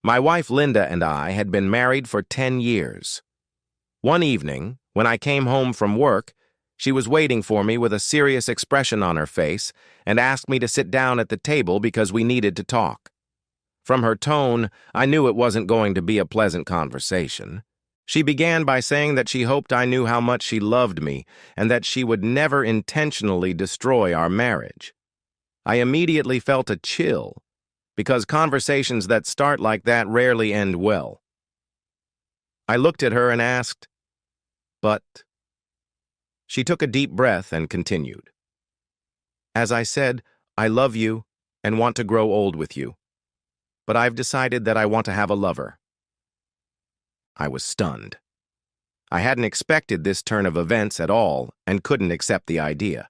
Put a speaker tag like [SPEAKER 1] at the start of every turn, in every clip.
[SPEAKER 1] My wife Linda and I had been married for 10 years. One evening, when I came home from work, she was waiting for me with a serious expression on her face and asked me to sit down at the table because we needed to talk. From her tone, I knew it wasn't going to be a pleasant conversation. She began by saying that she hoped I knew how much she loved me and that she would never intentionally destroy our marriage. I immediately felt a chill, because conversations that start like that rarely end well. I looked at her and asked, "But?" She took a deep breath and continued. "As I said, I love you and want to grow old with you. But I've decided that I want to have a lover." I was stunned. I hadn't expected this turn of events at all and couldn't accept the idea.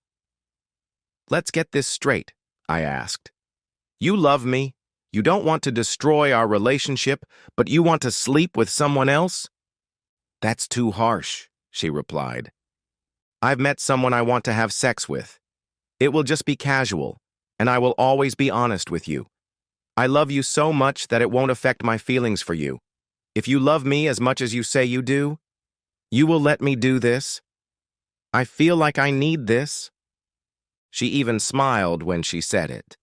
[SPEAKER 1] "Let's get this straight," I asked. "You love me, you don't want to destroy our relationship, but you want to sleep with someone else?" "That's too harsh," she replied. "I've met someone I want to have sex with. It will just be casual, and I will always be honest with you. I love you so much that it won't affect my feelings for you. If you love me as much as you say you do, you will let me do this. I feel like I need this." She even smiled when she said it.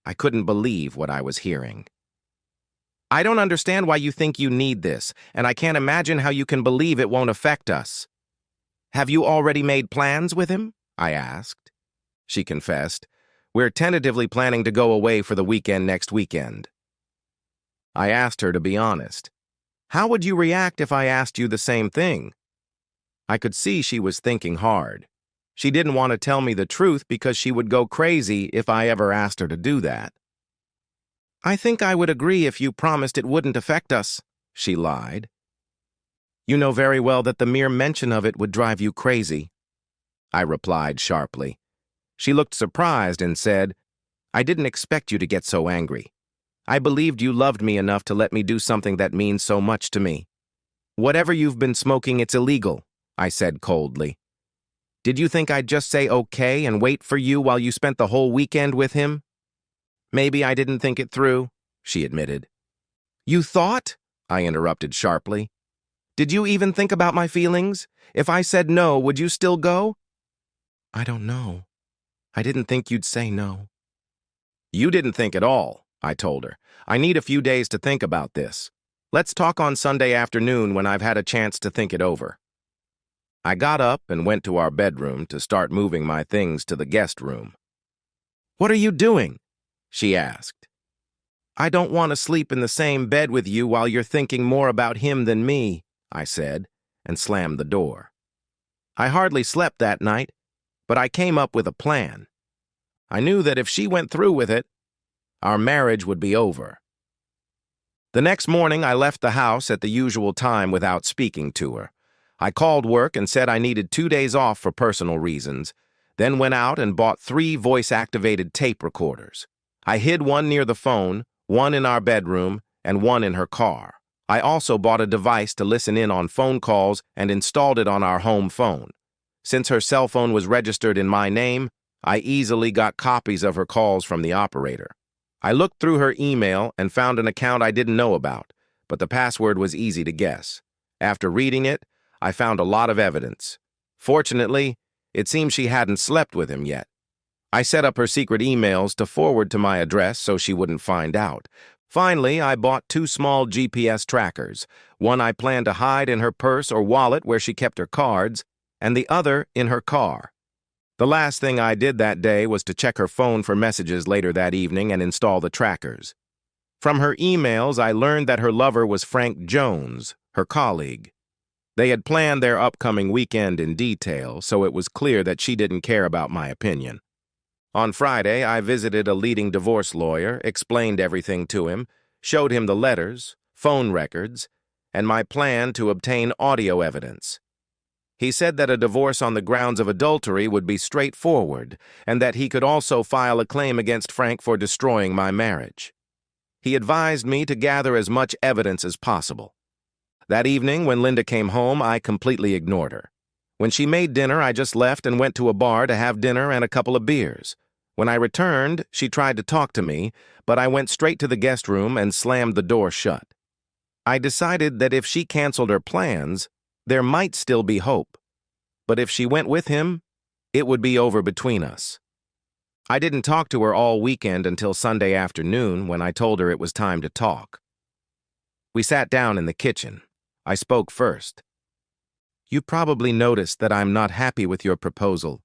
[SPEAKER 1] I couldn't believe what I was hearing. "I don't understand why you think you need this, and I can't imagine how you can believe it won't affect us." "Have you already made plans with him?" I asked. She confessed, "We're tentatively planning to go away for the weekend next weekend." I asked her to be honest. "How would you react if I asked you the same thing?" I could see she was thinking hard. She didn't want to tell me the truth because she would go crazy if I ever asked her to do that. "I think I would agree if you promised it wouldn't affect us," she lied. "You know very well that the mere mention of it would drive you crazy," I replied sharply. She looked surprised and said, "I didn't expect you to get so angry. I believed you loved me enough to let me do something that means so much to me." "Whatever you've been smoking, it's illegal," I said coldly. "Did you think I'd just say okay and wait for you while you spent the whole weekend with him?" "Maybe I didn't think it through," she admitted. "You thought?" I interrupted sharply. "Did you even think about my feelings? If I said no, would you still go?" "I don't know. I didn't think you'd say no." "You didn't think at all," I told her. "I need a few days to think about this. Let's talk on Sunday afternoon when I've had a chance to think it over." I got up and went to our bedroom to start moving my things to the guest room. "What are you doing?" she asked. "I don't want to sleep in the same bed with you while you're thinking more about him than me," I said, and slammed the door. I hardly slept that night, but I came up with a plan. I knew that if she went through with it, our marriage would be over. The next morning, I left the house at the usual time without speaking to her. I called work and said I needed 2 days off for personal reasons, then went out and bought 3 voice-activated tape recorders. I hid one near the phone, one in our bedroom, and one in her car. I also bought a device to listen in on phone calls and installed it on our home phone. Since her cell phone was registered in my name, I easily got copies of her calls from the operator. I looked through her email and found an account I didn't know about, but the password was easy to guess. After reading it, I found a lot of evidence. Fortunately, it seemed she hadn't slept with him yet. I set up her secret emails to forward to my address so she wouldn't find out. Finally, I bought 2 small GPS trackers. One I planned to hide in her purse or wallet where she kept her cards, and the other in her car. The last thing I did that day was to check her phone for messages later that evening and install the trackers. From her emails, I learned that her lover was Frank Jones, her colleague. They had planned their upcoming weekend in detail, so it was clear that she didn't care about my opinion. On Friday, I visited a leading divorce lawyer, explained everything to him, showed him the letters, phone records, and my plan to obtain audio evidence. He said that a divorce on the grounds of adultery would be straightforward, and that he could also file a claim against Frank for destroying my marriage. He advised me to gather as much evidence as possible. That evening, when Linda came home, I completely ignored her. When she made dinner, I just left and went to a bar to have dinner and a couple of beers. When I returned, she tried to talk to me, but I went straight to the guest room and slammed the door shut. I decided that if she canceled her plans, there might still be hope. But if she went with him, it would be over between us. I didn't talk to her all weekend until Sunday afternoon when I told her it was time to talk. We sat down in the kitchen. I spoke first. You probably noticed that I'm not happy with your proposal.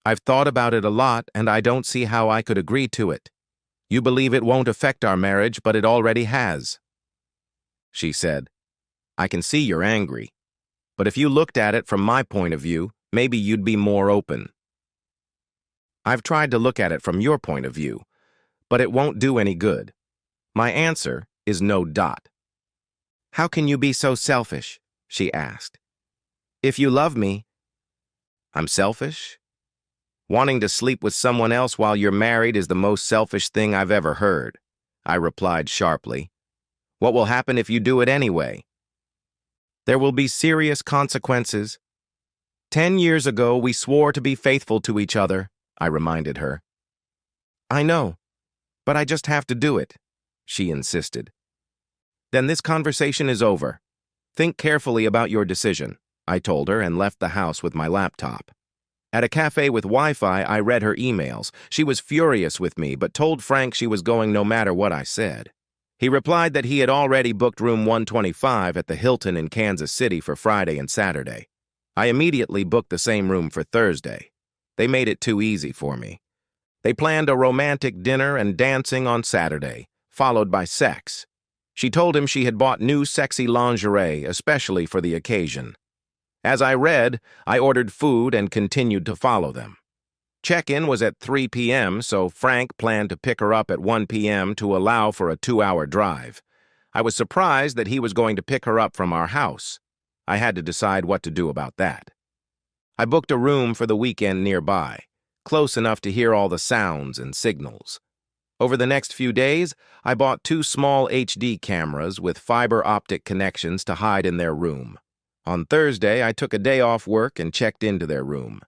[SPEAKER 1] I've thought about it a lot, and I don't see how I could agree to it. You believe it won't affect our marriage, but it already has. She said, I can see you're angry, but if you looked at it from my point of view, maybe you'd be more open. I've tried to look at it from your point of view, but it won't do any good. My answer is no. How can you be so selfish? She asked. If you love me, I'm selfish? Wanting to sleep with someone else while you're married is the most selfish thing I've ever heard, I replied sharply. What will happen if you do it anyway? There will be serious consequences. 10 years ago, we swore to be faithful to each other, I reminded her. I know, but I just have to do it, she insisted. Then this conversation is over. Think carefully about your decision, I told her and left the house with my laptop. At a cafe with Wi-Fi, I read her emails. She was furious with me, but told Frank she was going no matter what I said. He replied that he had already booked room 125 at the Hilton in Kansas City for Friday and Saturday. I immediately booked the same room for Thursday. They made it too easy for me. They planned a romantic dinner and dancing on Saturday, followed by sex. She told him she had bought new sexy lingerie, especially for the occasion. As I read, I ordered food and continued to follow them. Check-in was at 3 p.m., so Frank planned to pick her up at 1 p.m. to allow for a 2-hour drive. I was surprised that he was going to pick her up from our house. I had to decide what to do about that. I booked a room for the weekend nearby, close enough to hear all the sounds and signals. Over the next few days, I bought 2 small HD cameras with fiber optic connections to hide in their room. On Thursday, I took a day off work and checked into their room.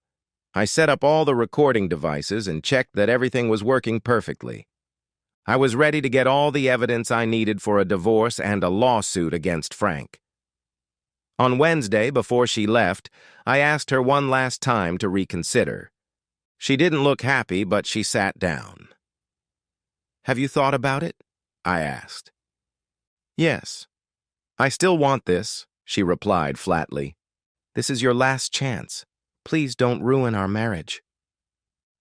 [SPEAKER 1] I set up all the recording devices and checked that everything was working perfectly. I was ready to get all the evidence I needed for a divorce and a lawsuit against Frank. On Wednesday, before she left, I asked her one last time to reconsider. She didn't look happy, but she sat down. Have you thought about it? I asked. Yes. I still want this, she replied flatly. This is your last chance. Please don't ruin our marriage.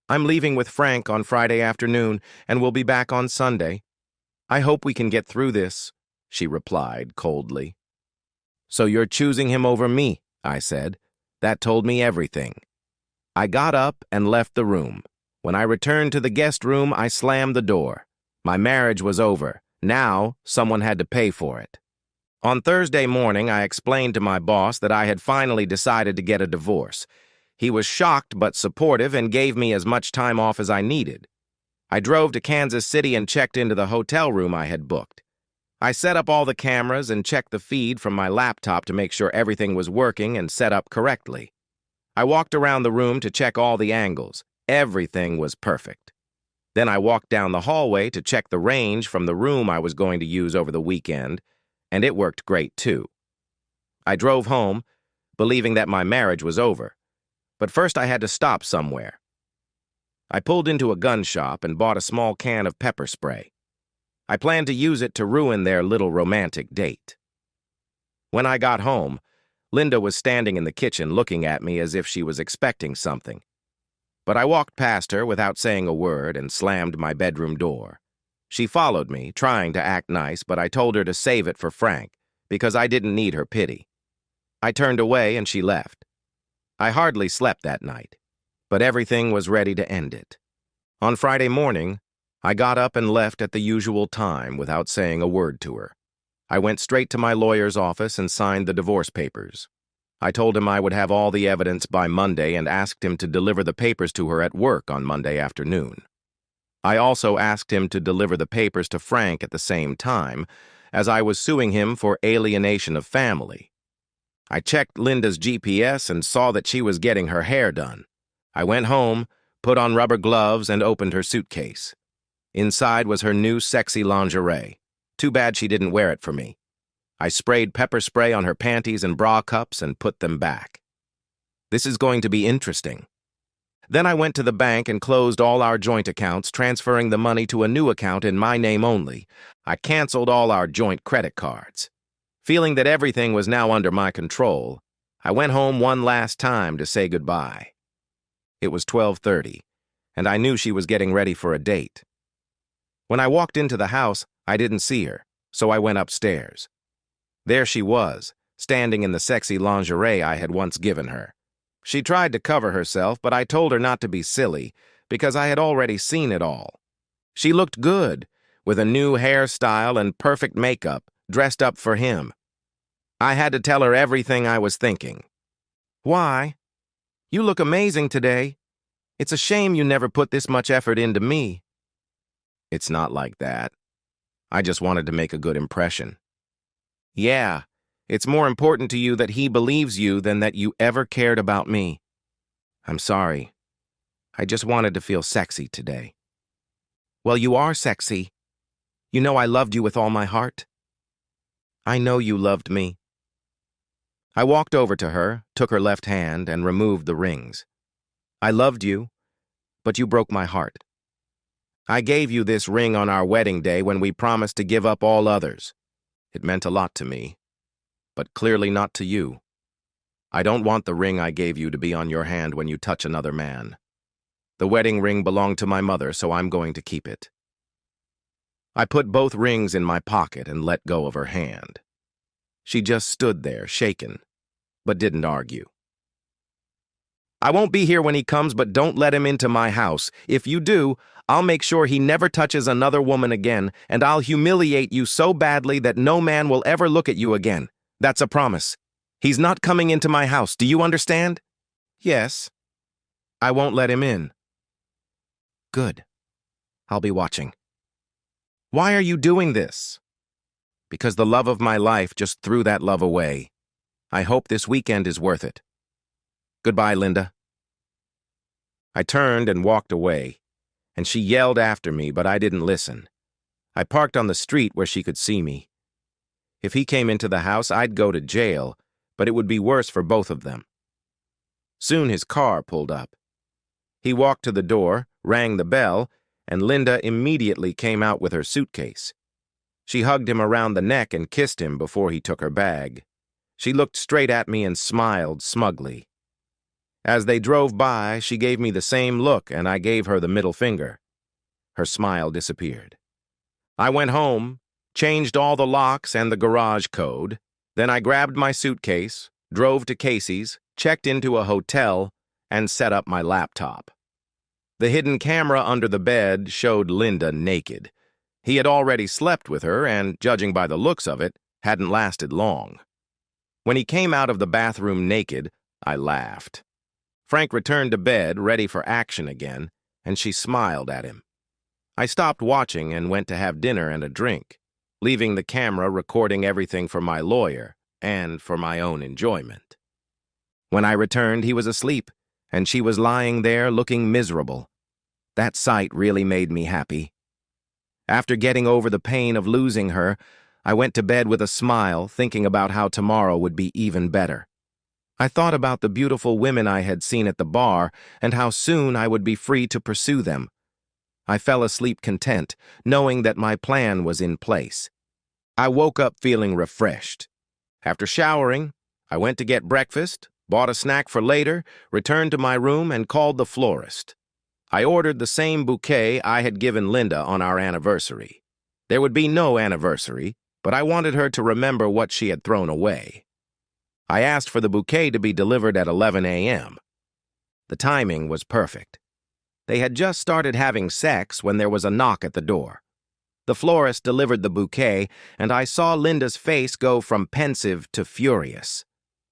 [SPEAKER 1] I'm leaving with Frank on Friday afternoon and will be back on Sunday. I hope we can get through this, she replied coldly. So you're choosing him over me, I said. That told me everything. I got up and left the room. When I returned to the guest room, I slammed the door. My marriage was over. Now, someone had to pay for it. On Thursday morning, I explained to my boss that I had finally decided to get a divorce. He was shocked but supportive and gave me as much time off as I needed. I drove to Kansas City and checked into the hotel room I had booked. I set up all the cameras and checked the feed from my laptop to make sure everything was working and set up correctly. I walked around the room to check all the angles. Everything was perfect. Then I walked down the hallway to check the range from the room I was going to use over the weekend, and it worked great too. I drove home, believing that my marriage was over. But first I had to stop somewhere. I pulled into a gun shop and bought a small can of pepper spray. I planned to use it to ruin their little romantic date. When I got home, Linda was standing in the kitchen looking at me as if she was expecting something. But I walked past her without saying a word and slammed my bedroom door. She followed me, trying to act nice, but I told her to save it for Frank, because I didn't need her pity. I turned away and she left. I hardly slept that night, but everything was ready to end it. On Friday morning, I got up and left at the usual time without saying a word to her. I went straight to my lawyer's office and signed the divorce papers. I told him I would have all the evidence by Monday and asked him to deliver the papers to her at work on Monday afternoon. I also asked him to deliver the papers to Frank at the same time, as I was suing him for alienation of family. I checked Linda's GPS and saw that she was getting her hair done. I went home, put on rubber gloves, and opened her suitcase. Inside was her new sexy lingerie. Too bad she didn't wear it for me. I sprayed pepper spray on her panties and bra cups and put them back. This is going to be interesting. Then I went to the bank and closed all our joint accounts, transferring the money to a new account in my name only. I canceled all our joint credit cards. Feeling that everything was now under my control, I went home one last time to say goodbye. It was 12:30, and I knew she was getting ready for a date. When I walked into the house, I didn't see her, so I went upstairs. There she was, standing in the sexy lingerie I had once given her. She tried to cover herself, but I told her not to be silly, because I had already seen it all. She looked good, with a new hairstyle and perfect makeup, dressed up for him. I had to tell her everything I was thinking. "Why? You look amazing today. It's a shame you never put this much effort into me." "It's not like that. I just wanted to make a good impression." "Yeah, it's more important to you that he believes you than that you ever cared about me." "I'm sorry. I just wanted to feel sexy today." "Well, you are sexy. You know I loved you with all my heart." "I know you loved me." I walked over to her, took her left hand, and removed the rings. "I loved you, but you broke my heart. I gave you this ring on our wedding day when we promised to give up all others. It meant a lot to me, but clearly not to you. I don't want the ring I gave you to be on your hand when you touch another man. The wedding ring belonged to my mother, so I'm going to keep it." I put both rings in my pocket and let go of her hand. She just stood there, shaken, but didn't argue. "I won't be here when he comes, but don't let him into my house. If you do, I'll make sure he never touches another woman again, and I'll humiliate you so badly that no man will ever look at you again. That's a promise. He's not coming into my house, do you understand?" "Yes. I won't let him in." "Good. I'll be watching." "Why are you doing this?" "Because the love of my life just threw that love away. I hope this weekend is worth it. Goodbye, Linda." I turned and walked away, and she yelled after me, but I didn't listen. I parked on the street where she could see me. If he came into the house, I'd go to jail, but it would be worse for both of them. Soon his car pulled up. He walked to the door, rang the bell, and Linda immediately came out with her suitcase. She hugged him around the neck and kissed him before he took her bag. She looked straight at me and smiled smugly. As they drove by, she gave me the same look, and I gave her the middle finger. Her smile disappeared. I went home, changed all the locks and the garage code. Then I grabbed my suitcase, drove to Casey's, checked into a hotel, and set up my laptop. The hidden camera under the bed showed Linda naked. He had already slept with her and, judging by the looks of it, hadn't lasted long. When he came out of the bathroom naked, I laughed. Frank returned to bed, ready for action again, and she smiled at him. I stopped watching and went to have dinner and a drink, leaving the camera recording everything for my lawyer and for my own enjoyment. When I returned, he was asleep, and she was lying there looking miserable. That sight really made me happy. After getting over the pain of losing her, I went to bed with a smile, thinking about how tomorrow would be even better. I thought about the beautiful women I had seen at the bar and how soon I would be free to pursue them. I fell asleep content, knowing that my plan was in place. I woke up feeling refreshed. After showering, I went to get breakfast, bought a snack for later, returned to my room, and called the florist. I ordered the same bouquet I had given Linda on our anniversary. There would be no anniversary, but I wanted her to remember what she had thrown away. I asked for the bouquet to be delivered at 11 a.m. The timing was perfect. They had just started having sex when there was a knock at the door. The florist delivered the bouquet, and I saw Linda's face go from pensive to furious.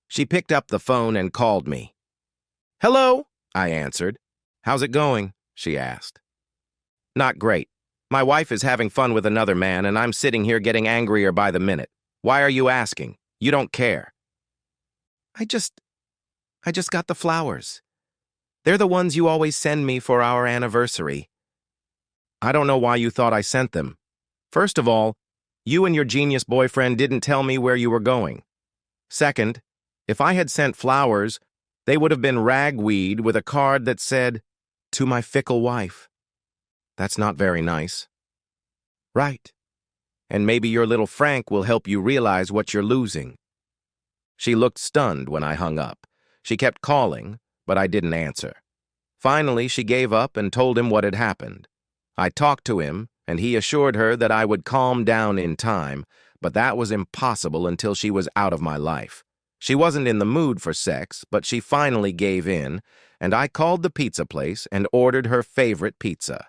[SPEAKER 1] She picked up the phone and called me. "Hello," I answered. "How's it going?" she asked. "Not great. My wife is having fun with another man, and I'm sitting here getting angrier by the minute. Why are you asking? You don't care." I just got the flowers. They're the ones you always send me for our anniversary. I don't know why you thought I sent them. First of all, you and your genius boyfriend didn't tell me where you were going. Second, if I had sent flowers, they would have been ragweed with a card that said, "To my fickle wife." That's not very nice. Right. And maybe your little Frank will help you realize what you're losing. She looked stunned when I hung up. She kept calling, but I didn't answer. Finally, she gave up and told him what had happened. I talked to him, and he assured her that I would calm down in time, but that was impossible until she was out of my life. She wasn't in the mood for sex, but she finally gave in, and I called the pizza place and ordered her favorite pizza.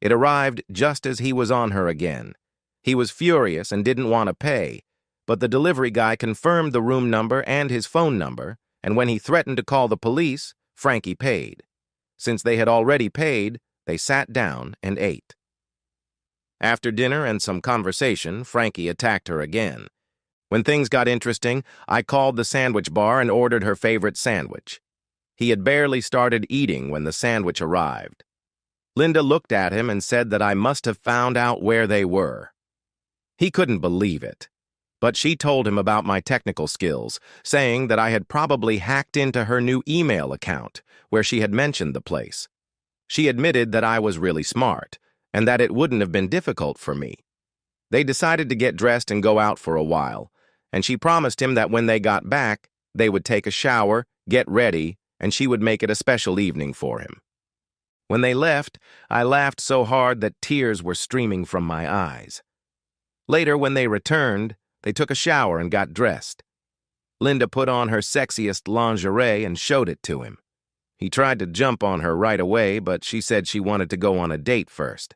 [SPEAKER 1] It arrived just as he was on her again. He was furious and didn't want to pay, but the delivery guy confirmed the room number and his phone number, and when he threatened to call the police, Frankie paid. Since they had already paid, they sat down and ate. After dinner and some conversation, Frankie attacked her again. When things got interesting, I called the sandwich bar and ordered her favorite sandwich. He had barely started eating when the sandwich arrived. Linda looked at him and said that I must have found out where they were. He couldn't believe it, but she told him about my technical skills, saying that I had probably hacked into her new email account, where she had mentioned the place. She admitted that I was really smart, and that it wouldn't have been difficult for me. They decided to get dressed and go out for a while, and she promised him that when they got back, they would take a shower, get ready, and she would make it a special evening for him. When they left, I laughed so hard that tears were streaming from my eyes. Later, when they returned, they took a shower and got dressed. Linda put on her sexiest lingerie and showed it to him. He tried to jump on her right away, but she said she wanted to go on a date first.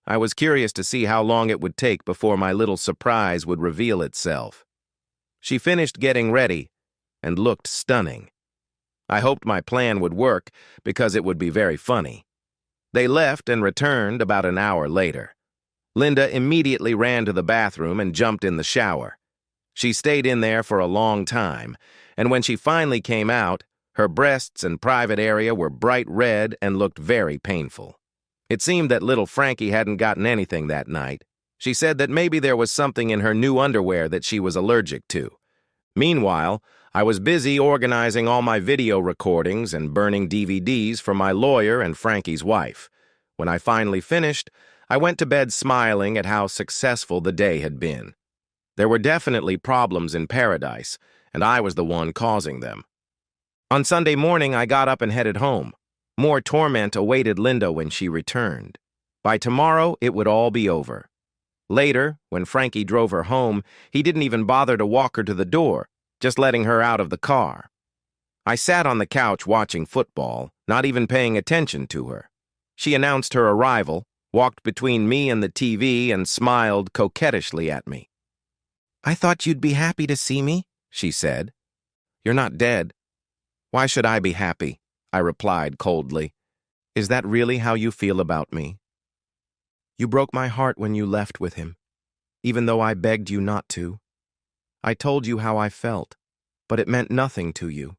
[SPEAKER 1] I was curious to see how long it would take before my little surprise would reveal itself. She finished getting ready and looked stunning. I hoped my plan would work because it would be very funny. They left and returned about an hour later. Linda immediately ran to the bathroom and jumped in the shower. She stayed in there for a long time, and when she finally came out, her breasts and private area were bright red and looked very painful. It seemed that little Frankie hadn't gotten anything that night. She said that maybe there was something in her new underwear that she was allergic to. Meanwhile, I was busy organizing all my video recordings and burning DVDs for my lawyer and Frankie's wife. When I finally finished, I went to bed smiling at how successful the day had been. There were definitely problems in paradise, and I was the one causing them. On Sunday morning, I got up and headed home. More torment awaited Linda when she returned. By tomorrow, it would all be over. Later, when Frankie drove her home, he didn't even bother to walk her to the door, just letting her out of the car. I sat on the couch watching football, not even paying attention to her. She announced her arrival, walked between me and the TV, and smiled coquettishly at me. "I thought you'd be happy to see me," she said. "You're not dead." "Why should I be happy?" I replied coldly. "Is that really how you feel about me? You broke my heart when you left with him, even though I begged you not to. I told you how I felt, but it meant nothing to you.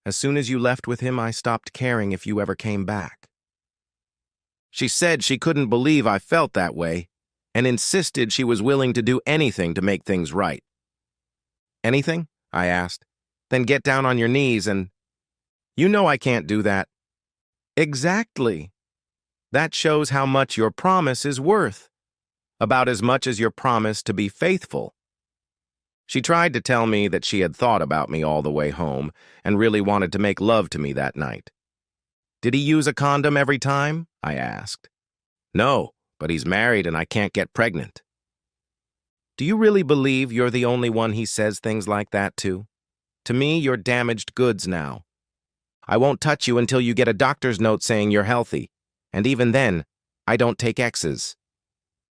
[SPEAKER 1] As soon as you left with him, I stopped caring if you ever came back." She said she couldn't believe I felt that way, and insisted she was willing to do anything to make things right. "Anything?" I asked. "Then get down on your knees and—" "You know I can't do that." "Exactly. That shows how much your promise is worth. About as much as your promise to be faithful." She tried to tell me that she had thought about me all the way home and really wanted to make love to me that night. "Did he use a condom every time?" I asked. "No, but he's married and I can't get pregnant." "Do you really believe you're the only one he says things like that to? To me, you're damaged goods now. I won't touch you until you get a doctor's note saying you're healthy, and even then, I don't take X's."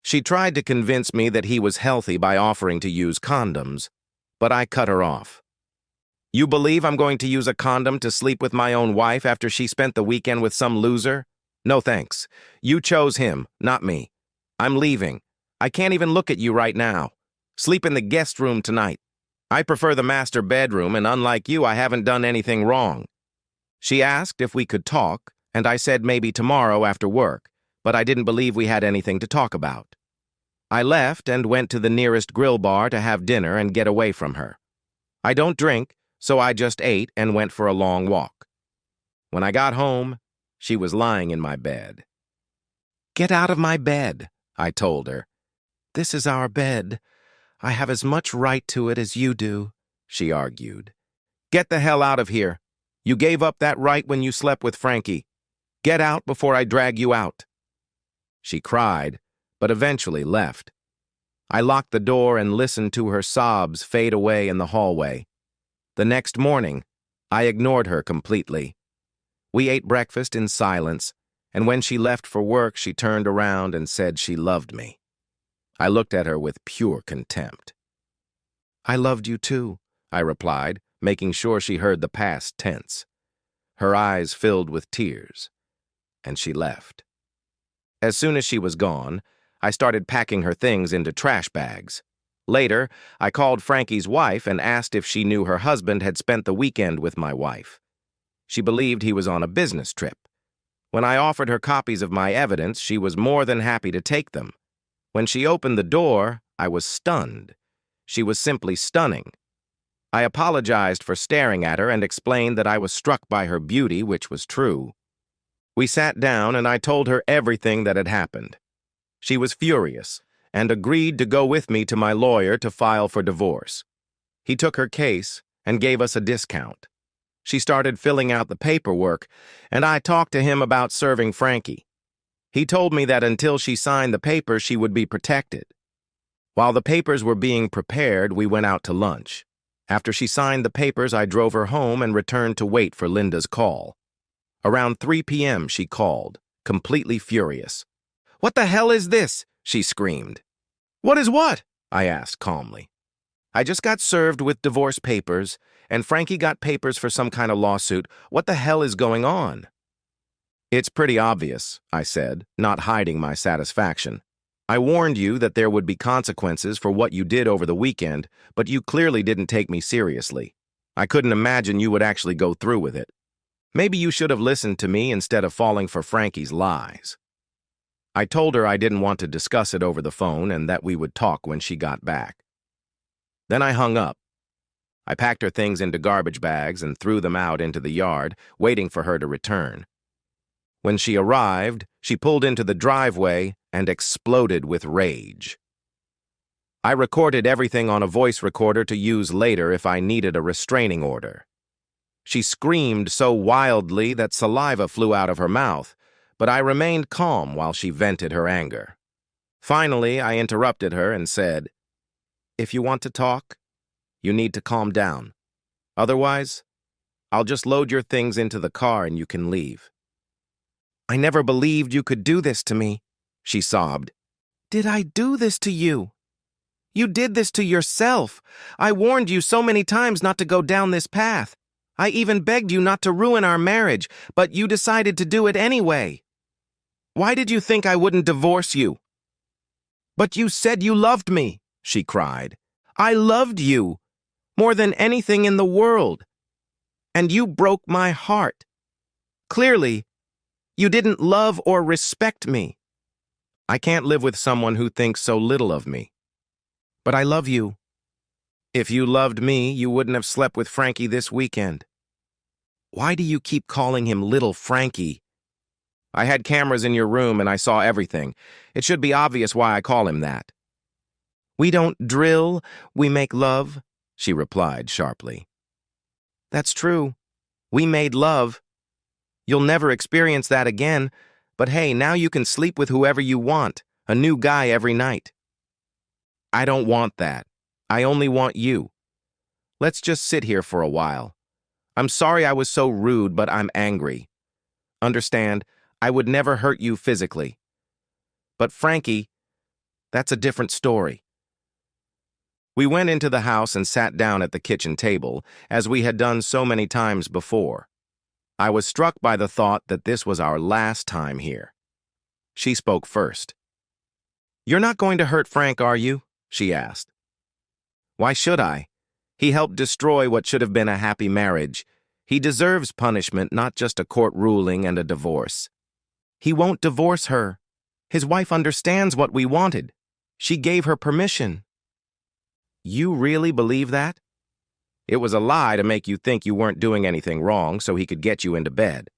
[SPEAKER 1] She tried to convince me that he was healthy by offering to use condoms, but I cut her off. "You believe I'm going to use a condom to sleep with my own wife after she spent the weekend with some loser? No thanks. You chose him, not me. I'm leaving. I can't even look at you right now. Sleep in the guest room tonight. I prefer the master bedroom, and unlike you, I haven't done anything wrong." She asked if we could talk, and I said maybe tomorrow after work, but I didn't believe we had anything to talk about. I left and went to the nearest grill bar to have dinner and get away from her. I don't drink, so I just ate and went for a long walk. When I got home, she was lying in my bed. "Get out of my bed," I told her. "This is our bed. I have as much right to it as you do," she argued. "Get the hell out of here. You gave up that right when you slept with Frankie. Get out before I drag you out." She cried, but eventually left. I locked the door and listened to her sobs fade away in the hallway. The next morning, I ignored her completely. We ate breakfast in silence, and when she left for work, she turned around and said she loved me. I looked at her with pure contempt. "I loved you too," I replied, making sure she heard the past tense. Her eyes filled with tears, and she left. As soon as she was gone, I started packing her things into trash bags. Later, I called Frankie's wife and asked if she knew her husband had spent the weekend with my wife. She believed he was on a business trip. When I offered her copies of my evidence, she was more than happy to take them. When she opened the door, I was stunned. She was simply stunning. I apologized for staring at her and explained that I was struck by her beauty, which was true. We sat down and I told her everything that had happened. She was furious and agreed to go with me to my lawyer to file for divorce. He took her case and gave us a discount. She started filling out the paperwork, and I talked to him about serving Frankie. He told me that until she signed the papers, she would be protected. While the papers were being prepared, we went out to lunch. After she signed the papers, I drove her home and returned to wait for Linda's call. Around 3 p.m., she called, completely furious. "What the hell is this?" she screamed. "What is what?" I asked calmly. "I just got served with divorce papers, and Frankie got papers for some kind of lawsuit. What the hell is going on?" "It's pretty obvious," I said, not hiding my satisfaction. "I warned you that there would be consequences for what you did over the weekend, but you clearly didn't take me seriously. I couldn't imagine you would actually go through with it. Maybe you should have listened to me instead of falling for Frankie's lies." I told her I didn't want to discuss it over the phone and that we would talk when she got back. Then I hung up. I packed her things into garbage bags and threw them out into the yard, waiting for her to return. When she arrived, she pulled into the driveway and exploded with rage. I recorded everything on a voice recorder to use later if I needed a restraining order. She screamed so wildly that saliva flew out of her mouth, but I remained calm while she vented her anger. Finally, I interrupted her and said, "If you want to talk, you need to calm down. Otherwise, I'll just load your things into the car and you can leave." "I never believed you could do this to me," she sobbed. "Did I do this to you? You did this to yourself. I warned you so many times not to go down this path. I even begged you not to ruin our marriage, but you decided to do it anyway. Why did you think I wouldn't divorce you?" "But you said you loved me," she cried. "I loved you more than anything in the world. And you broke my heart. Clearly, you didn't love or respect me. I can't live with someone who thinks so little of me. But I love you. If you loved me, you wouldn't have slept with Frankie this weekend. Why do you keep calling him Little Frankie? I had cameras in your room and I saw everything. It should be obvious why I call him that." "We don't drill, we make love," she replied sharply. "That's true. We made love. You'll never experience that again, but hey, now you can sleep with whoever you want, a new guy every night." "I don't want that. I only want you. Let's just sit here for a while. I'm sorry I was so rude, but I'm angry. Understand, I would never hurt you physically. But Frankie, that's a different story." We went into the house and sat down at the kitchen table, as we had done so many times before. I was struck by the thought that this was our last time here. She spoke first. "You're not going to hurt Frank, are you?" she asked. "Why should I? He helped destroy what should have been a happy marriage. He deserves punishment, not just a court ruling and a divorce. He won't divorce her. His wife understands what we wanted. She gave her permission. You really believe that? It was a lie to make you think you weren't doing anything wrong so he could get you into bed.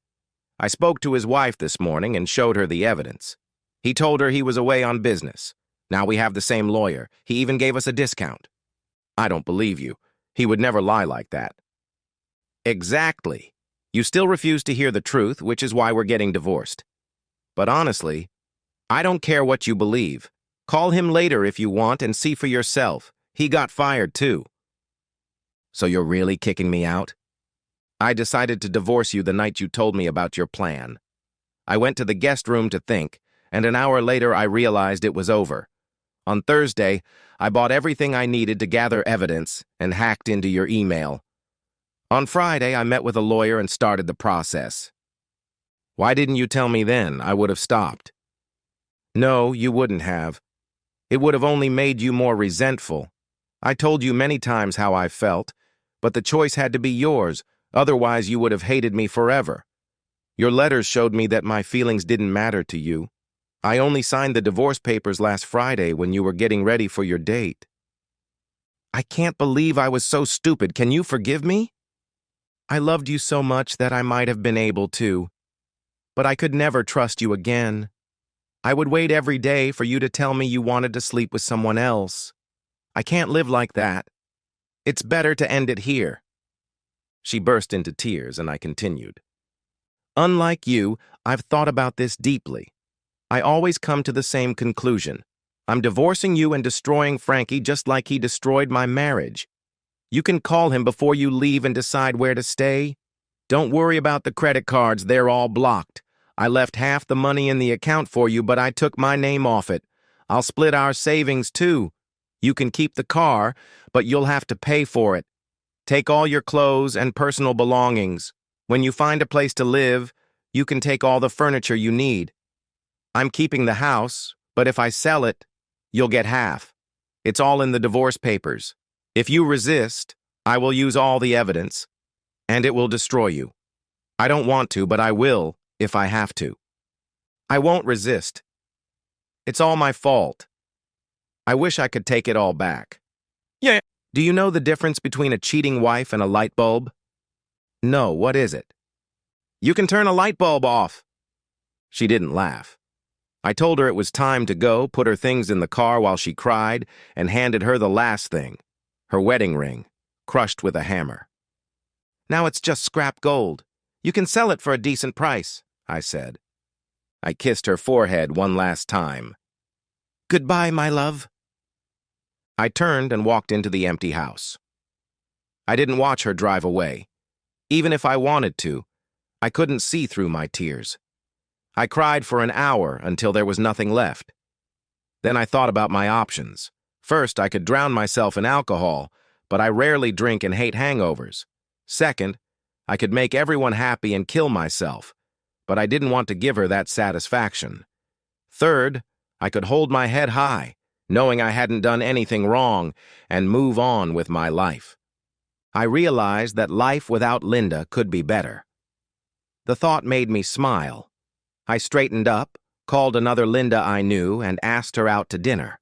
[SPEAKER 1] I spoke to his wife this morning and showed her the evidence. He told her he was away on business. Now we have the same lawyer. He even gave us a discount. I don't believe you. He would never lie like that. Exactly. You still refuse to hear the truth, which is why we're getting divorced. But honestly, I don't care what you believe. Call him later if you want and see for yourself. He got fired too. So you're really kicking me out? I decided to divorce you the night you told me about your plan. I went to the guest room to think, and an hour later I realized it was over. On Thursday, I bought everything I needed to gather evidence and hacked into your email. On Friday, I met with a lawyer and started the process. Why didn't you tell me then? I would have stopped. No, you wouldn't have. It would have only made you more resentful. I told you many times how I felt, but the choice had to be yours, otherwise you would have hated me forever. Your letters showed me that my feelings didn't matter to you. I only signed the divorce papers last Friday when you were getting ready for your date. I can't believe I was so stupid. Can you forgive me? I loved you so much that I might have been able to, but I could never trust you again. I would wait every day for you to tell me you wanted to sleep with someone else. I can't live like that. It's better to end it here. She burst into tears, and I continued. Unlike you, I've thought about this deeply. I always come to the same conclusion. I'm divorcing you and destroying Frankie just like he destroyed my marriage. You can call him before you leave and decide where to stay. Don't worry about the credit cards, they're all blocked. I left half the money in the account for you, but I took my name off it. I'll split our savings too. You can keep the car, but you'll have to pay for it. Take all your clothes and personal belongings. When you find a place to live, you can take all the furniture you need. I'm keeping the house, but if I sell it, you'll get half. It's all in the divorce papers. If you resist, I will use all the evidence, and it will destroy you. I don't want to, but I will if I have to. I won't resist. It's all my fault. I wish I could take it all back. Yeah. Do you know the difference between a cheating wife and a light bulb? No, what is it? You can turn a light bulb off. She didn't laugh. I told her it was time to go, put her things in the car while she cried, and handed her the last thing, her wedding ring, crushed with a hammer. Now it's just scrap gold. You can sell it for a decent price, I said. I kissed her forehead one last time. Goodbye, my love. I turned and walked into the empty house. I didn't watch her drive away. Even if I wanted to, I couldn't see through my tears. I cried for an hour until there was nothing left. Then I thought about my options. First, I could drown myself in alcohol, but I rarely drink and hate hangovers. Second, I could make everyone happy and kill myself, but I didn't want to give her that satisfaction. Third, I could hold my head high, knowing I hadn't done anything wrong, and move on with my life. I realized that life without Linda could be better. The thought made me smile. I straightened up, called another Linda I knew, and asked her out to dinner.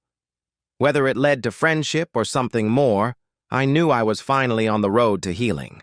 [SPEAKER 1] Whether it led to friendship or something more, I knew I was finally on the road to healing.